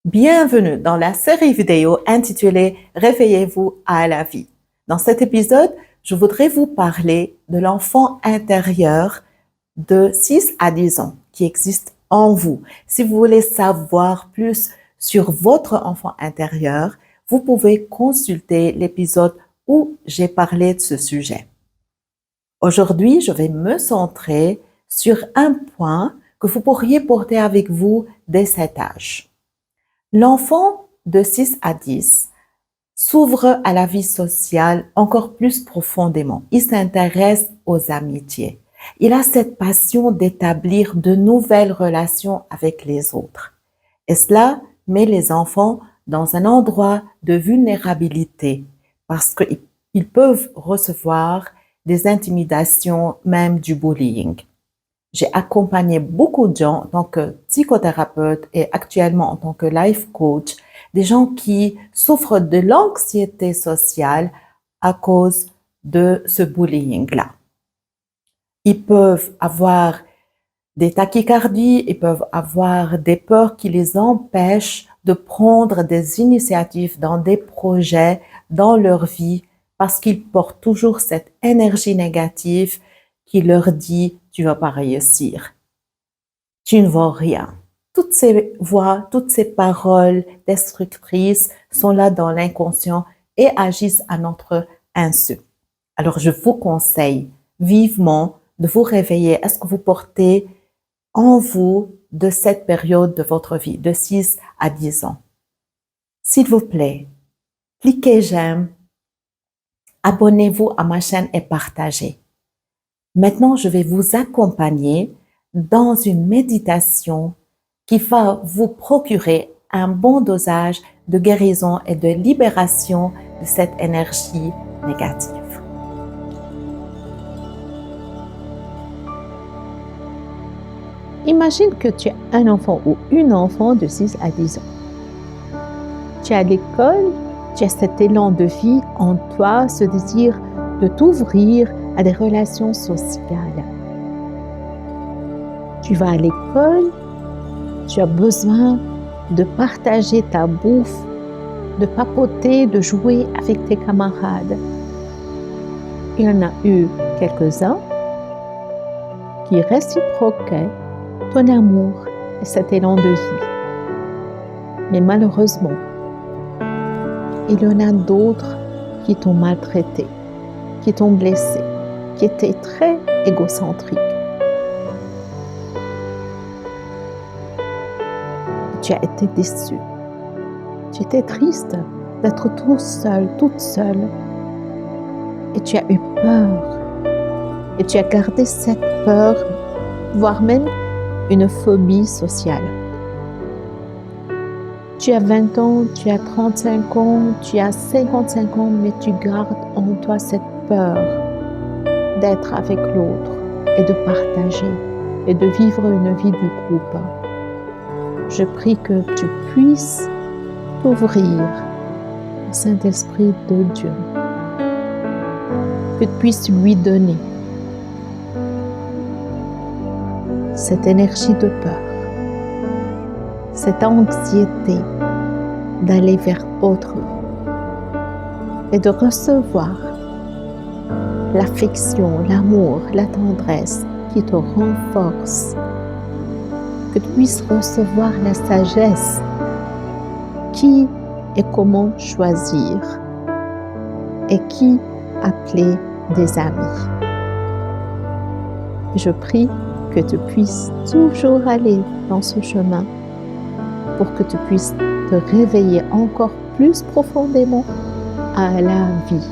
Bienvenue dans la série vidéo intitulée Réveillez-vous à la vie. Dans cet épisode, je voudrais vous parler de l'enfant intérieur de 6 à 10 ans qui existe en vous. Si vous voulez savoir plus sur votre enfant intérieur, vous pouvez consulter l'épisode où j'ai parlé de ce sujet. Aujourd'hui, je vais me centrer sur un point que vous pourriez porter avec vous dès cet âge. L'enfant de 6 à 10 s'ouvre à la vie sociale encore plus profondément. Il s'intéresse aux amitiés. Il a cette passion d'établir de nouvelles relations avec les autres. Et cela met les enfants dans un endroit de vulnérabilité parce qu'ils peuvent recevoir des intimidations, même du bullying. J'ai accompagné beaucoup de gens en tant que psychothérapeute et actuellement en tant que life coach, des gens qui souffrent de l'anxiété sociale à cause de ce bullying-là. Ils peuvent avoir des tachycardies, ils peuvent avoir des peurs qui les empêchent de prendre des initiatives dans des projets, dans leur vie, parce qu'ils portent toujours cette énergie négative qui leur dit « tu ne vas pas réussir, tu ne vaux rien ». Toutes ces voix, toutes ces paroles destructrices sont là dans l'inconscient et agissent à notre insu. Alors je vous conseille vivement de vous réveiller à ce que vous portez en vous de cette période de votre vie, de 6 à 10 ans. S'il vous plaît, cliquez j'aime, abonnez-vous à ma chaîne et partagez. Maintenant, je vais vous accompagner dans une méditation qui va vous procurer un bon dosage de guérison et de libération de cette énergie négative. Imagine que tu es un enfant ou une enfant de 6 à 10 ans. Tu es à l'école, tu as cet élan de vie en toi, ce désir de t'ouvrir à des relations sociales. Tu vas à l'école, tu as besoin de partager ta bouffe, de papoter, de jouer avec tes camarades. Il y en a eu quelques-uns qui réciproquaient ton amour et cet élan de vie. Mais malheureusement, il y en a d'autres qui t'ont maltraité, qui t'ont blessé, qui étaient très égocentriques. Tu as été déçu. Tu étais triste d'être tout seul, toute seule. Et tu as eu peur. Et tu as gardé cette peur, voire même une phobie sociale. Tu as 20 ans, tu as 35 ans, tu as 55 ans, mais tu gardes en toi cette peur d'être avec l'autre et de partager et de vivre une vie du groupe. Je prie que tu puisses t'ouvrir au Saint-Esprit de Dieu, que tu puisses lui donner cette énergie de peur, cette anxiété d'aller vers autrui et de recevoir l'affection, l'amour, la tendresse qui te renforce, que tu puisses recevoir la sagesse, qui et comment choisir et qui appeler des amis. Je prie que tu puisses toujours aller dans ce chemin pour que tu puisses te réveiller encore plus profondément à la vie.